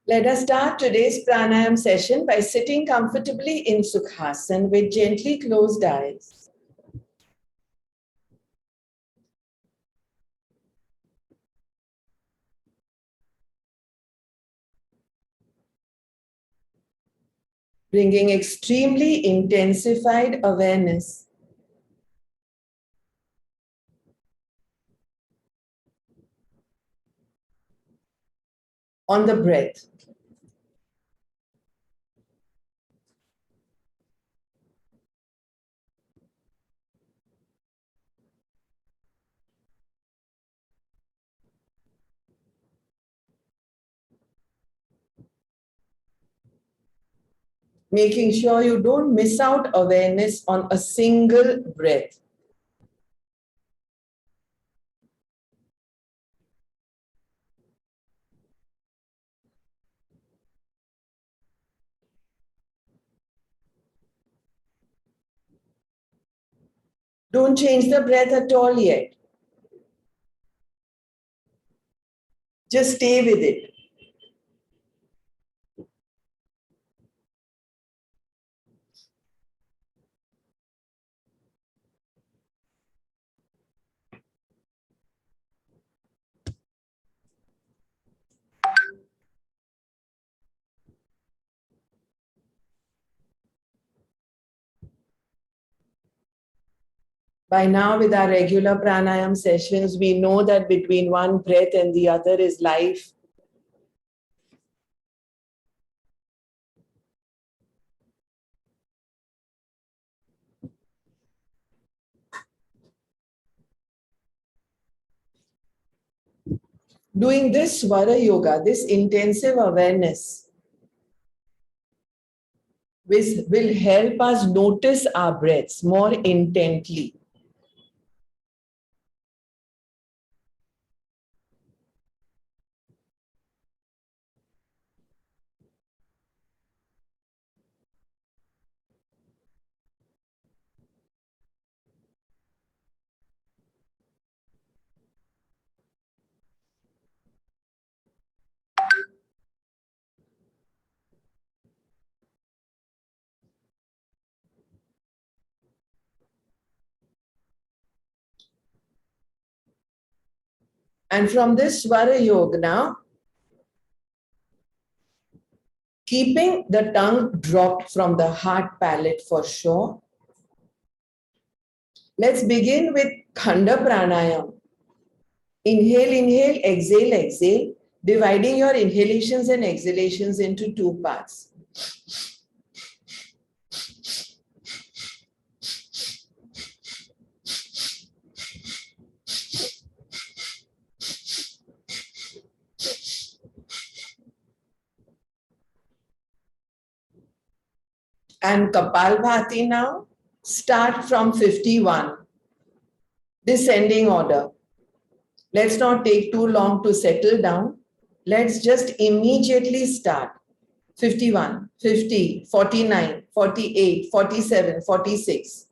Let us start today's pranayam session by sitting comfortably in Sukhasana with gently closed eyes. Bringing extremely intensified awareness on the breath. Making sure you don't miss out awareness on a single breath. Don't change the breath at all yet. Just stay with it. By now, with our regular pranayam sessions, we know that between one breath and the other is life. Doing this Svara Yoga, this intensive awareness, will help us notice our breaths more intently. And from this Svara Yoga now, keeping the tongue dropped from the heart palate for sure. Let's begin with Khanda Pranayam. Inhale, inhale, exhale, exhale, dividing your inhalations and exhalations into two parts. And Kapalbhati now, start from 51, descending order. Let's not take too long to settle down. Let's just immediately start. 51, 50, 49, 48, 47, 46.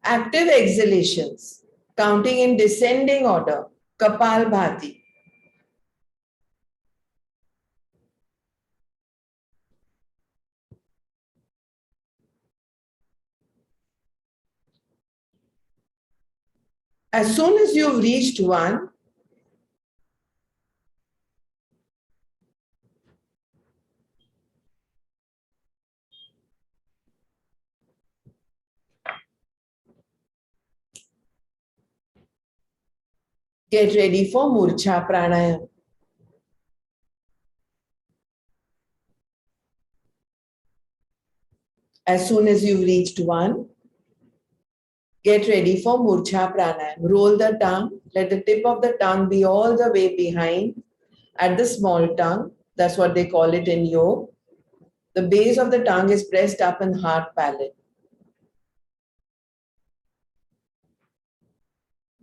Active exhalations, counting in descending order, Kapalbhati. As soon as you've reached one, get ready for Murcha Pranayam. As soon as you've reached one, get ready for Murcha Pranayam. Roll the tongue. Let the tip of the tongue be all the way behind at the small tongue. That's what they call it in yoga. The base of the tongue is pressed up in heart palate.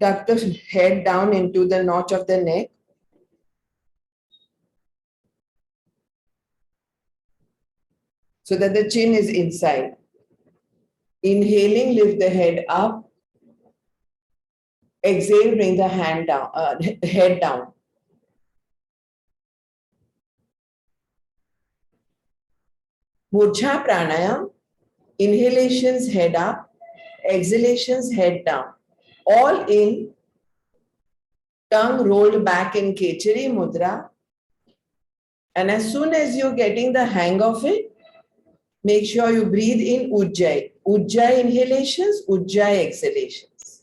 Tuck the head down into the notch of the neck. So that the chin is inside. Inhaling, lift the head up. Exhale, bring the head down. Murcha Pranayam, inhalations head up, exhalations head down. All in, tongue rolled back in Kejri Mudra. And as soon as you're getting the hang of it, make sure you breathe in Ujjayi. Ujjayi inhalations, Ujjayi exhalations.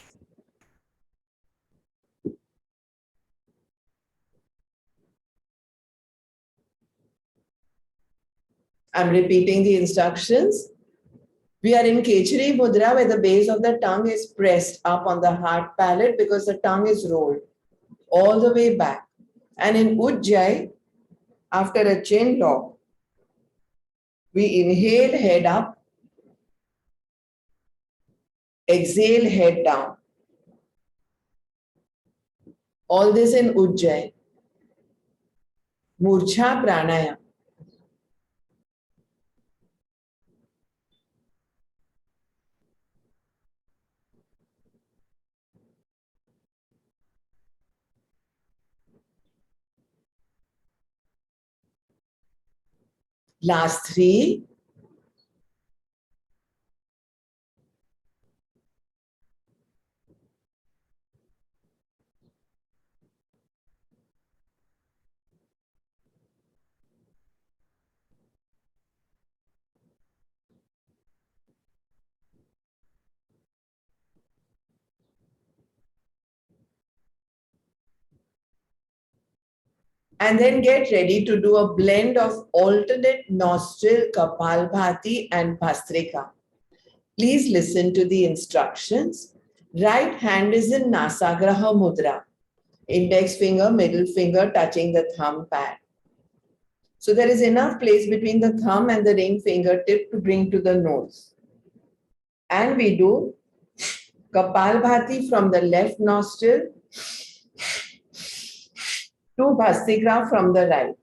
I'm repeating the instructions. We are in Kejri Mudra where the base of the tongue is pressed up on the hard palate because the tongue is rolled all the way back. And in Ujjayi, after a chin lock, we inhale head up, exhale head down. All this in Ujjayi. Murcha Pranayam. Last three. And then get ready to do a blend of alternate nostril, Kapalbhati and Bhastrika. Please listen to the instructions. Right hand is in Nasagraha Mudra. Index finger, middle finger touching the thumb pad. So there is enough place between the thumb and the ring fingertip to bring to the nose. And we do Kapalbhati from the left nostril to Bhastrika from the right.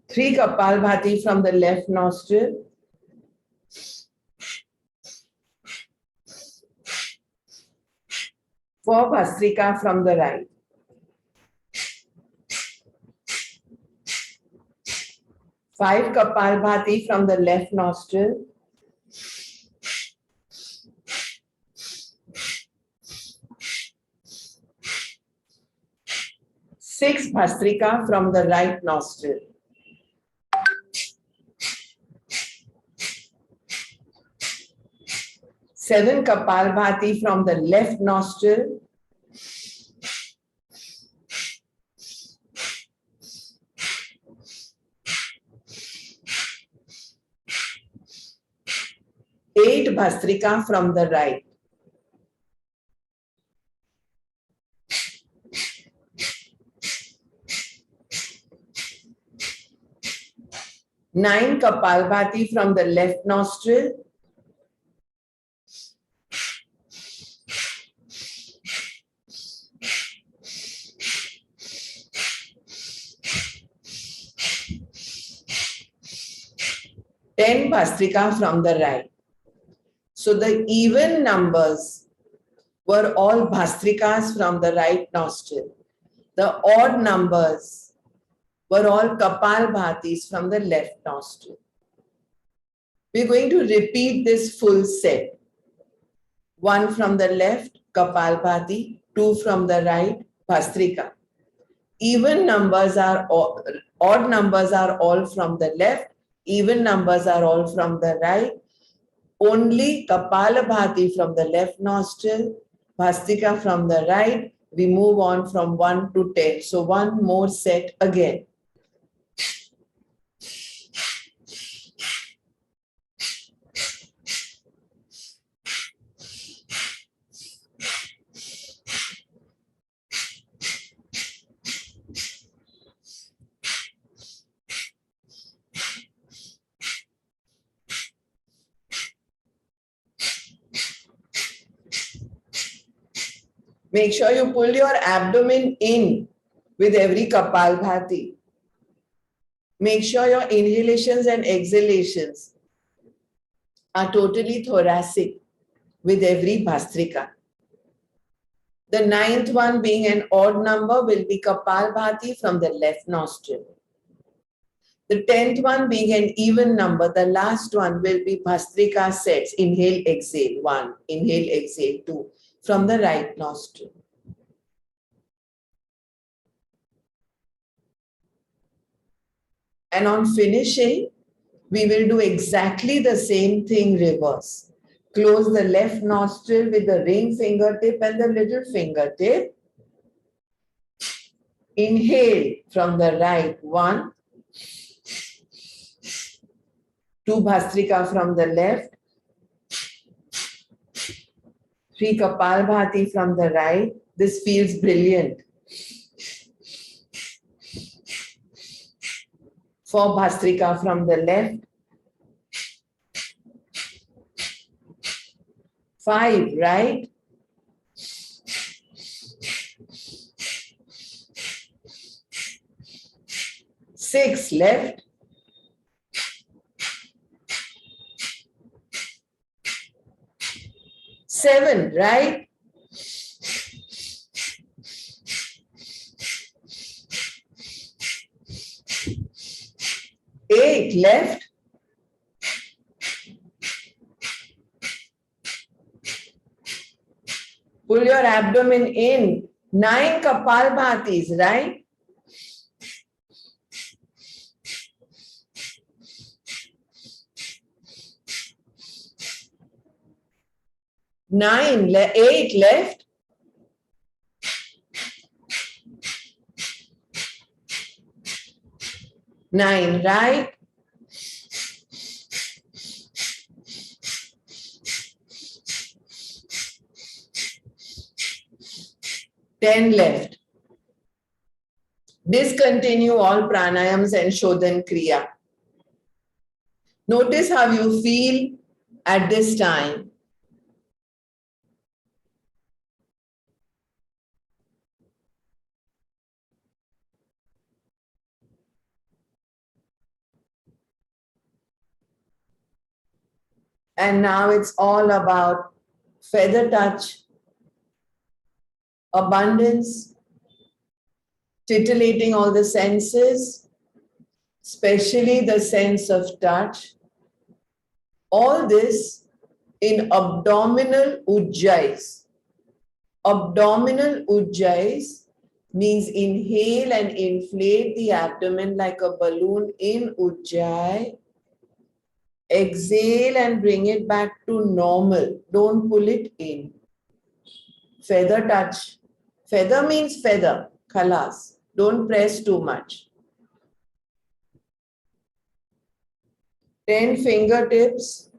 3 Kapalbhati from the left nostril. 4 Bhastrika from the right. 5 Kapalbhati from the left nostril. 6 Bhastrika from the right nostril. 7 Kapalbhati from the left nostril. 8 Bhastrika from the right. 9 Kapalbhati from the left nostril. 10 Bhastrika from the right. So the even numbers were all Bhastrikas from the right nostril. The odd numbers were all Kapalbhatis from the left nostril. We're going to repeat this full set. 1 from the left, Kapalbhati, 2 from the right, Bhastrika. Even numbers are all, odd numbers are all from the left, even numbers are all from the right. Only Kapalabhati from the left nostril, Bhastrika from the right. We move on from 1 to 10. So one more set again. Make sure you pull your abdomen in with every Kapalbhati. Make sure your inhalations and exhalations are totally thoracic with every Bhastrika. The 9th one being an odd number will be Kapalbhati from the left nostril. The 10th one being an even number, the last one will be Bhastrika sets. Inhale, exhale, 1. Inhale, exhale, 2. From the right nostril. And on finishing, we will do exactly the same thing reverse. Close the left nostril with the ring fingertip and the little fingertip. Inhale from the right, 1. 2 Bhastrika from the left. 3 Kapalbhati from the right. This feels brilliant. 4 Bhastrika from the left. 5, right? 6 left. 7, right? 8 left. 'Pull your abdomen in. 9 Kapalbhatis, right? 8 left. 9, right? 10 left. Discontinue all pranayams and shodhan kriya. Notice how you feel at this time. And now it's all about feather touch, abundance, titillating all the senses, especially the sense of touch. All this in abdominal ujjais. Abdominal ujjais means inhale and inflate the abdomen like a balloon in ujjai. Exhale and bring it back to normal. Don't pull it in. Feather touch. Feather means feather. Khalas. Don't press too much. 10 fingertips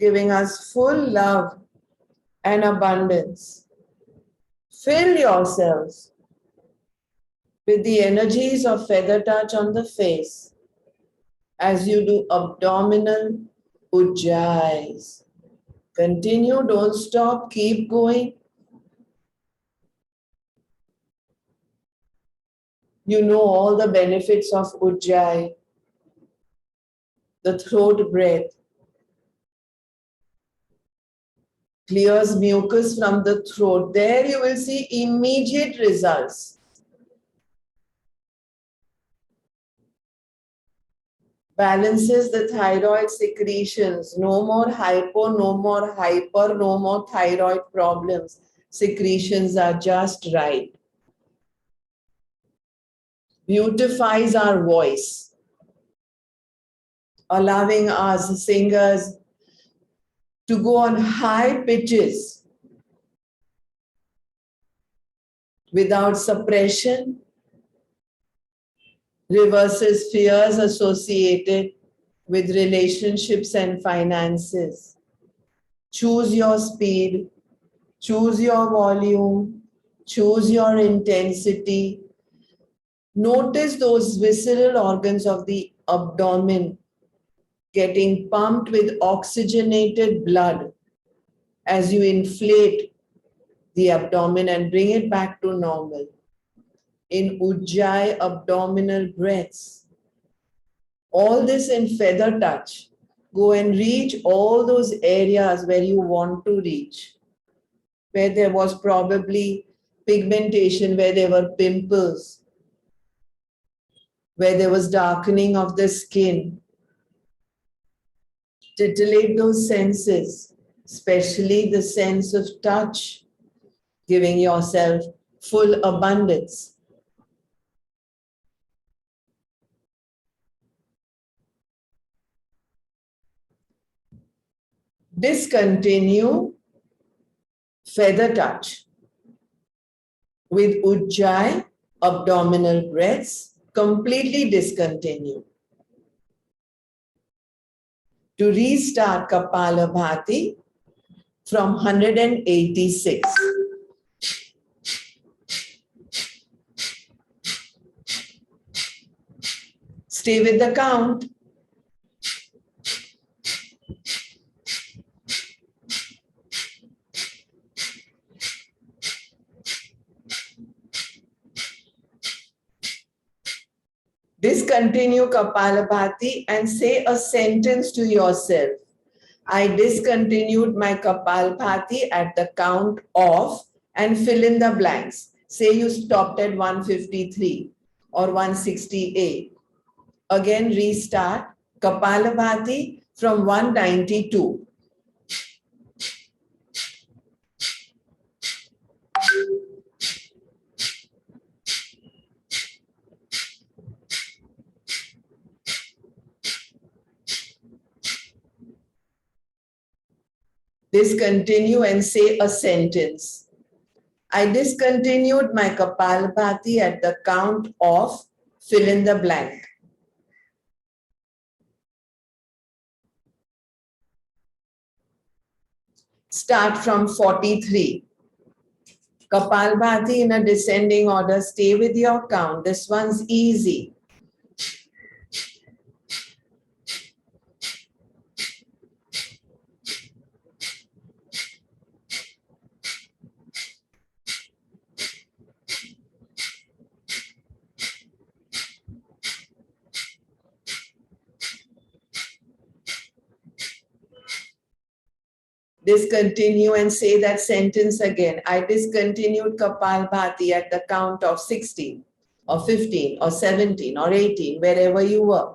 giving us full love and abundance. Fill yourselves with the energies of feather touch on the face as you do abdominal ujjais. Continue, don't stop, keep going. You know all the benefits of ujjai, the throat breath, clears mucus from the throat. There you will see immediate results. Balances the thyroid secretions. No more hypo, no more hyper, no more thyroid problems. Secretions are just right. Beautifies our voice, allowing us singers to go on high pitches without suppression, reverses fears associated with relationships and finances. Choose your speed, choose your volume, choose your intensity. Notice those visceral organs of the abdomen getting pumped with oxygenated blood as you inflate the abdomen and bring it back to normal. In ujjayi abdominal breaths. All this in feather touch. Go and reach all those areas where you want to reach, where there was probably pigmentation, where there were pimples. where there was darkening of the skin. Titillate those senses, especially the sense of touch, giving yourself full abundance. Discontinue feather touch with Ujjayi abdominal breaths. Completely discontinue. To restart Kapalabhati from 186. Stay with the count. Discontinue Kapalabhati and say a sentence to yourself. I discontinued my Kapalbhati at the count of, and fill in the blanks. Say you stopped at 153 or 168. Again, restart Kapalabhati from 192. Discontinue and say a sentence. I discontinued my Kapalbhati at the count of, fill in the blank. Start from 43. Kapalbhati in a descending order. Stay with your count. This one's easy. Discontinue and say that sentence again. I discontinued Kapalbhati at the count of 16 or 15 or 17 or 18, wherever you were.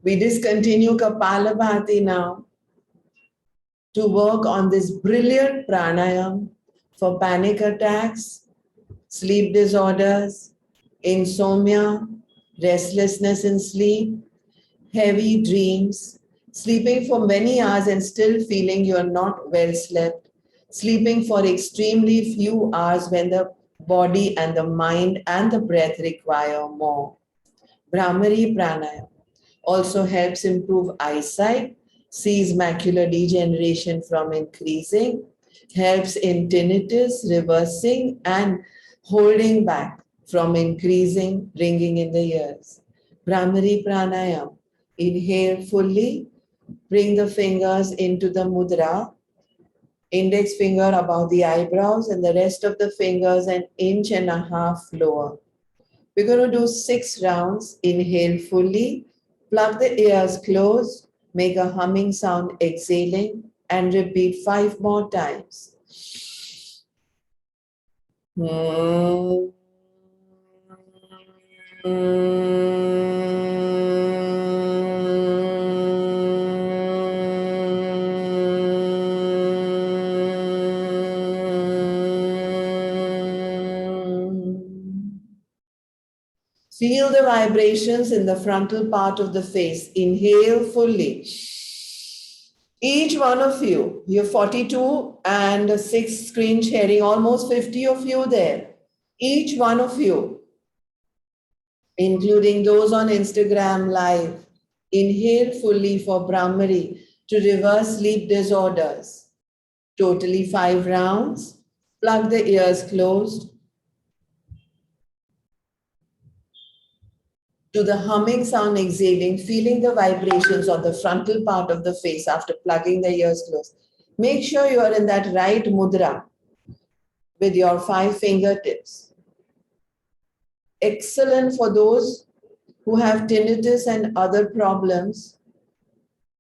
We discontinue Kapalabhati now to work on this brilliant pranayam for panic attacks, sleep disorders, insomnia, restlessness in sleep, heavy dreams, sleeping for many hours and still feeling you are not well slept, sleeping for extremely few hours when the body and the mind and the breath require more. Brahmari Pranayam also helps improve eyesight, sees macular degeneration from increasing, helps in tinnitus, reversing and holding back from increasing ringing in the ears. Brahmari Pranayam. Inhale fully, bring the fingers into the mudra, index finger above the eyebrows and the rest of the fingers an inch and a half lower. We're going to do 6 rounds. Inhale fully, plug the ears closed, make a humming sound exhaling, and repeat 5 more times. Feel the vibrations in the frontal part of the face. Inhale fully. Each one of you, you're 42 and 6 screen sharing, almost 50 of you there. Each one of you, including those on Instagram Live, inhale fully for Brahmari to reverse sleep disorders. Totally 5 rounds. Plug the ears closed. To the humming sound exhaling, feeling the vibrations on the frontal part of the face after plugging the ears closed. Make sure you are in that right mudra with your 5 fingertips. Excellent for those who have tinnitus and other problems,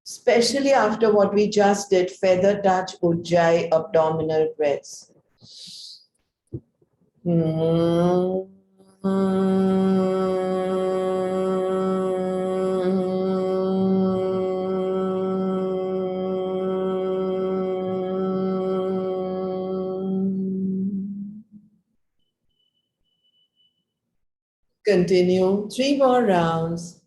especially after what we just did, feather touch, ujjayi, abdominal breaths. Continue 3 more rounds.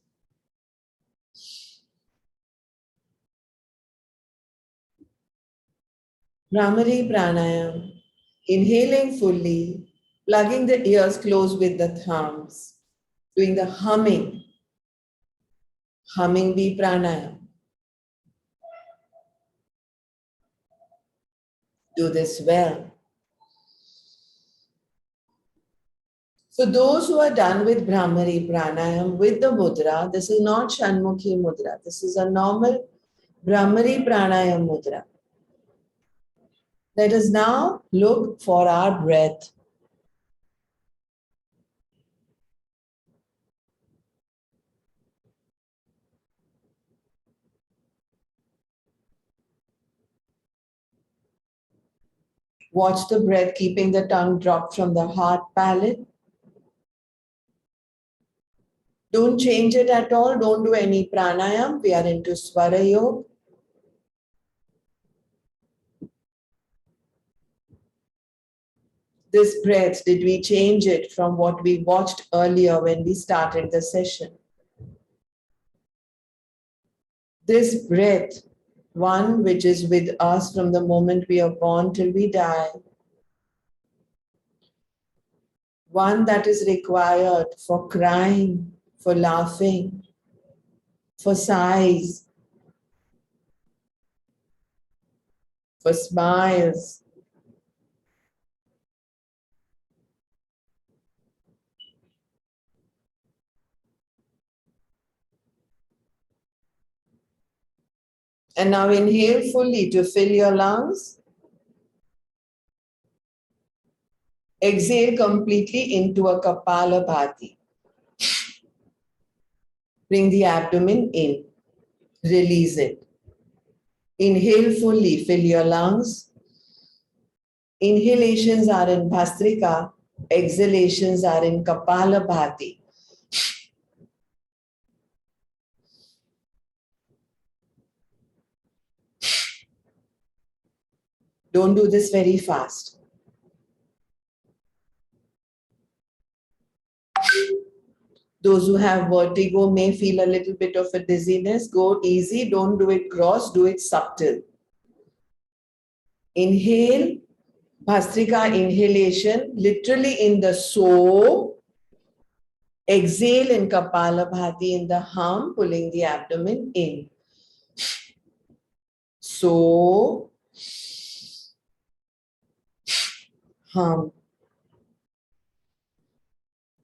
Brahmari Pranayam. Inhaling fully, plugging the ears close with the thumbs, doing the humming. Humming be pranayam. Do this well. For those who are done with Brahmari Pranayam with the mudra, this is not Shanmukhi mudra. This is a normal Brahmari Pranayam mudra. Let us now look for our breath. Watch the breath, keeping the tongue dropped from the heart palate. Don't change it at all. Don't do any pranayam. We are into Swara Yoga. This breath, did we change it from what we watched earlier when we started the session? This breath, one which is with us from the moment we are born till we die, one that is required for crying, for laughing, for sighs, for smiles. And now inhale fully to fill your lungs. Exhale completely into a Kapalabhati. Bring the abdomen in. Release it. Inhale fully, fill your lungs. Inhalations are in Bhastrika, exhalations are in Kapalabhati. Don't do this very fast. Those who have vertigo may feel a little bit of a dizziness. Go easy, don't do it cross, do it subtle. Inhale, Bhastrika inhalation, literally in the so. Exhale in Kapalabhati in the hum, pulling the abdomen in. So, hum.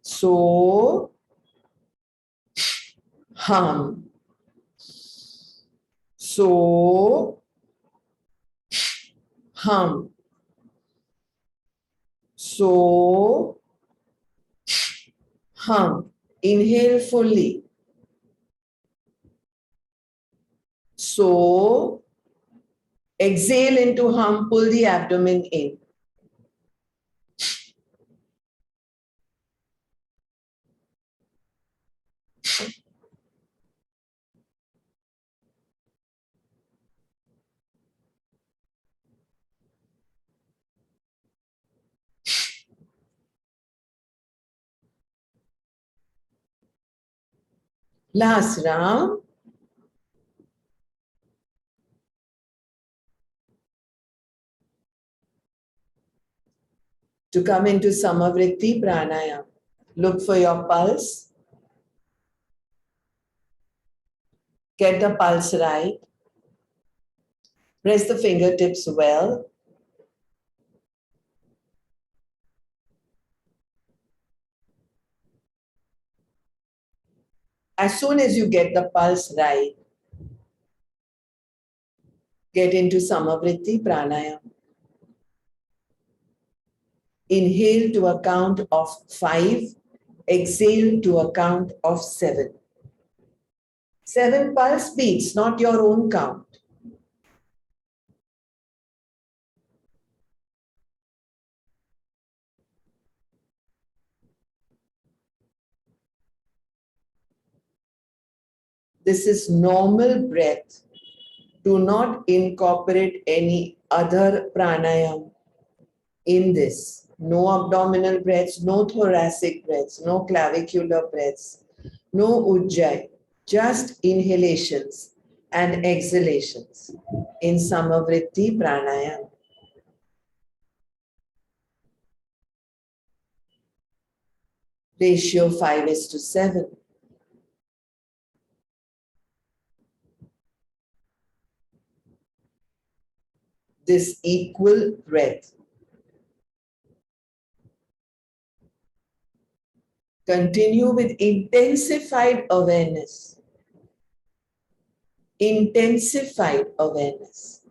So, hum. So, hum. So, hum. Inhale fully. So, exhale into hum, pull the abdomen in. Last round. To come into Samavriti Pranayam, look for your pulse. Get the pulse right. Press the fingertips well. As soon as you get the pulse right, get into Samavriti Pranayam. Inhale to a count of 5. Exhale to a count of 7. 7 pulse beats, not your own count. This is normal breath. Do not incorporate any other pranayam in this. No abdominal breaths, no thoracic breaths, no clavicular breaths, no ujjayi, just inhalations and exhalations in Samavriti Pranayam. Ratio 5:7. This equal breath. Continue with intensified awareness. Intensified awareness.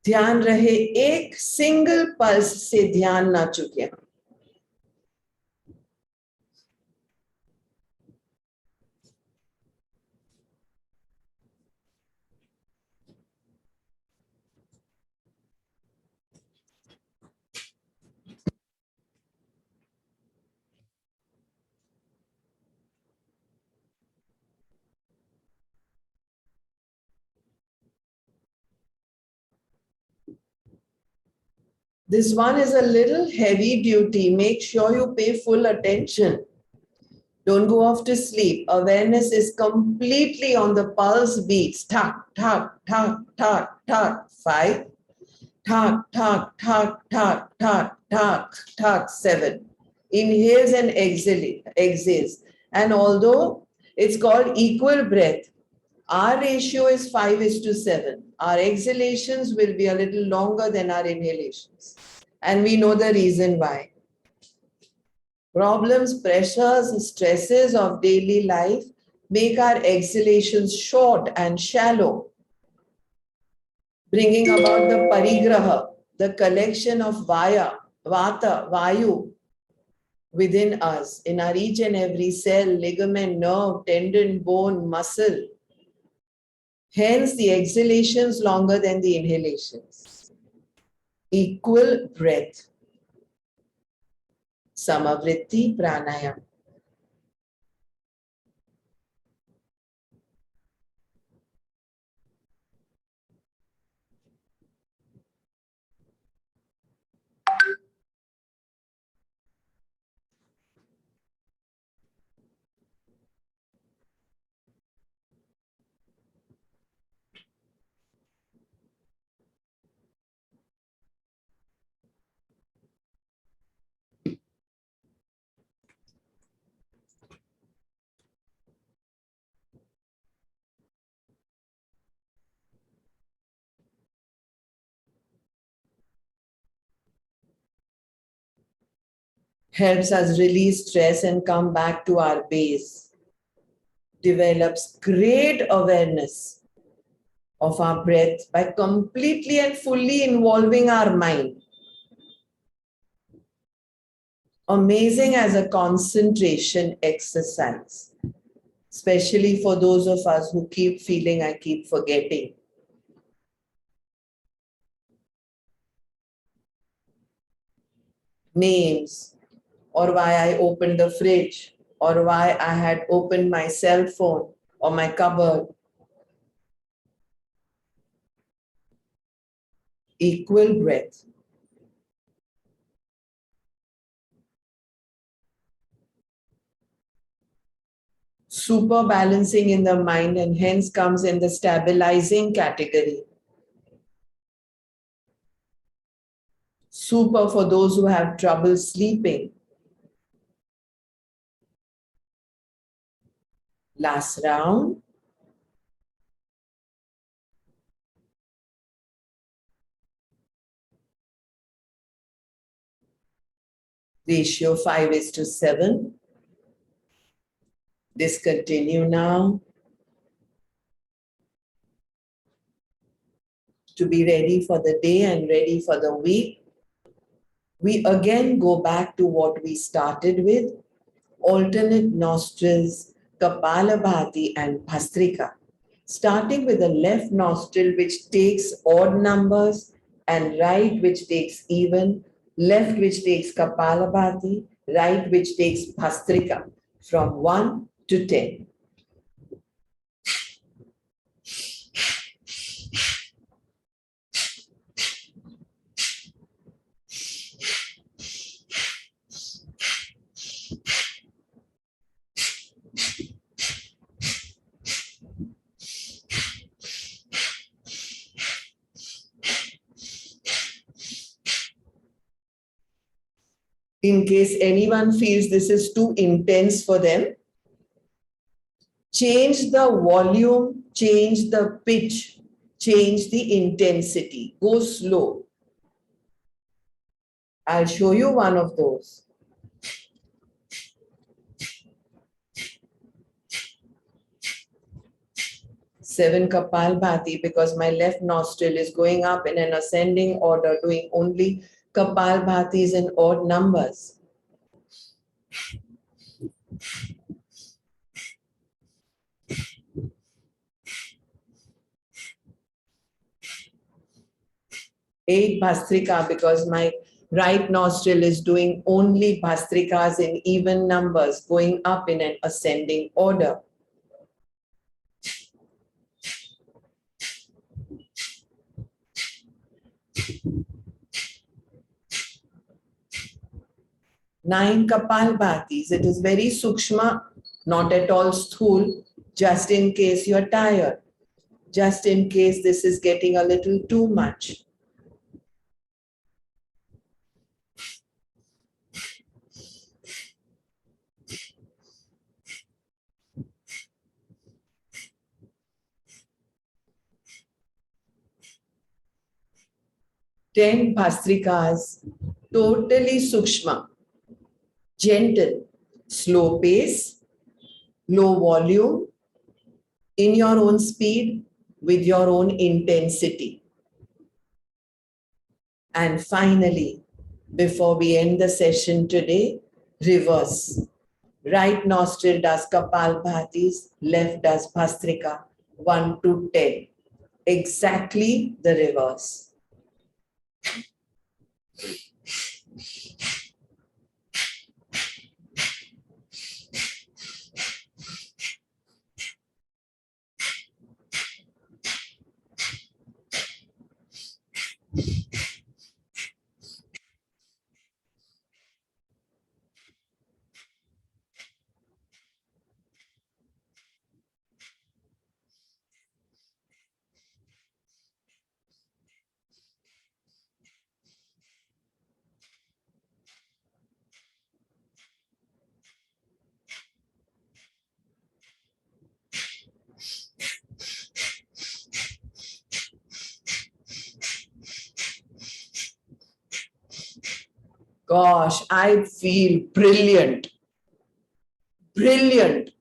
ध्यान रहे एक single pulse से ध्यान ना चुके. This one is a little heavy duty. Make sure you pay full attention. Don't go off to sleep. Awareness is completely on the pulse beats. Thak, thak, thak, thak, thak. 5. Thak, thak, thak, thak, thak, thak, thak. 7. Inhales and exhales. And although it's called equal breath, our ratio is 5:7. Our exhalations will be a little longer than our inhalations. And we know the reason why. Problems, pressures, stresses of daily life make our exhalations short and shallow, bringing about the parigraha, the collection of vata, vayu within us, in our each and every cell, ligament, nerve, tendon, bone, muscle. Hence, the exhalations longer than the inhalations. Equal breath. Samavriti Pranayam. Helps us release stress and come back to our base. Develops great awareness of our breath by completely and fully involving our mind. Amazing as a concentration exercise, especially for those of us who keep feeling I keep forgetting. Names, or why I opened the fridge, or why I had opened my cell phone or my cupboard. Equal breath. Super balancing in the mind, and hence comes in the stabilizing category. Super for those who have trouble sleeping. Last round. Ratio 5:7. Discontinue now. To be ready for the day and ready for the week. We again go back to what we started with, alternate nostrils, Kapalabhati and Bhastrika. Starting with the left nostril, which takes odd numbers, and right, which takes even, left, which takes Kapalabhati, right, which takes Bhastrika, from 1 to 10. In case anyone feels this is too intense for them, change the volume, change the pitch, change the intensity. Go slow. I'll show you one of those. Seven Kapalbhati, because my left nostril is going up in an ascending order, doing only Kapalbhatis in odd numbers. Eight Bhastrika, because my right nostril is doing only Bhastrikas in even numbers, going up in an ascending order. Nine Kapalbhatis. It is very sukshma, not at all sthul, just in case you're tired, just in case this is getting a little too much. Ten Bhastrikas, totally sukshma, gentle, slow pace, low volume, in your own speed, with your own intensity. And finally, before we end the session today, reverse. Right nostril does Kapalbhatis, left does Bhastrika, 1 to 10. Exactly the reverse. Gosh, I feel brilliant. Brilliant.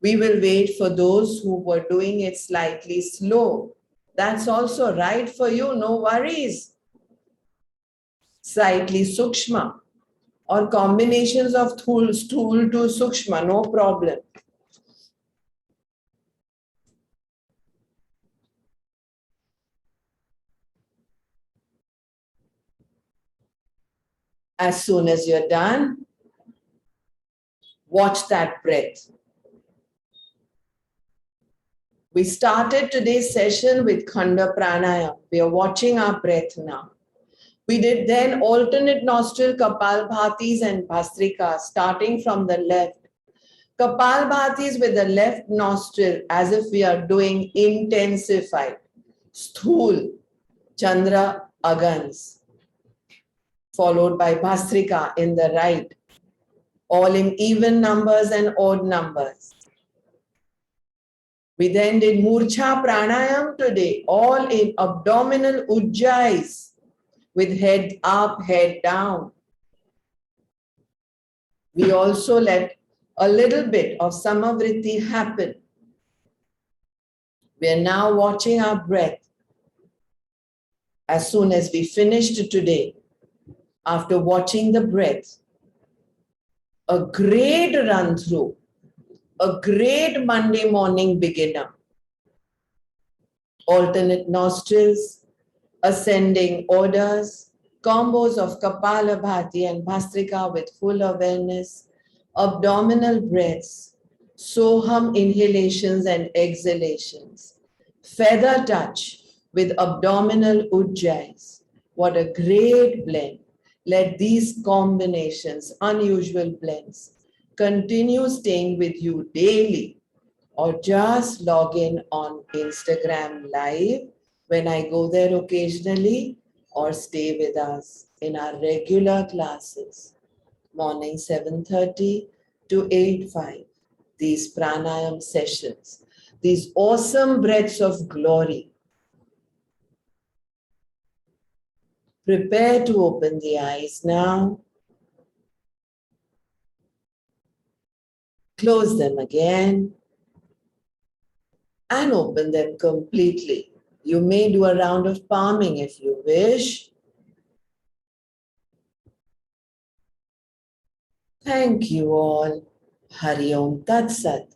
We will wait for those who were doing it slightly slow. That's also right for you, no worries. Slightly sukshma or combinations of stool to sukshma, no problem. As soon as you're done, watch that breath. We started today's session with Khanda Pranayam. We are watching our breath now. We did then alternate nostril Kapalbhatis and Bhastrika, starting from the left. Kapalbhatis with the left nostril, as if we are doing intensified. Sthul, Chandra Agans, followed by Bhastrika in the right, all in even numbers and odd numbers. We then did Murcha Pranayam today, all in abdominal ujjais, with head up, head down. We also let a little bit of Samavriti happen. We are now watching our breath. As soon as we finished today, after watching the breath, a great run through, a great Monday morning beginner. Alternate nostrils, ascending orders, combos of Kapalabhati and Bhastrika with full awareness, abdominal breaths, Soham inhalations and exhalations, feather touch with abdominal ujjais. What a great blend. Let these combinations, unusual blends, continue staying with you daily, or just log in on Instagram Live when I go there occasionally, or stay with us in our regular classes, morning 7:30 to 8:05. These pranayam sessions, these awesome breaths of glory. Prepare to open the eyes now. Close them again and open them completely. You may do a round of palming if you wish. Thank you all. Hari Om Tat Sat.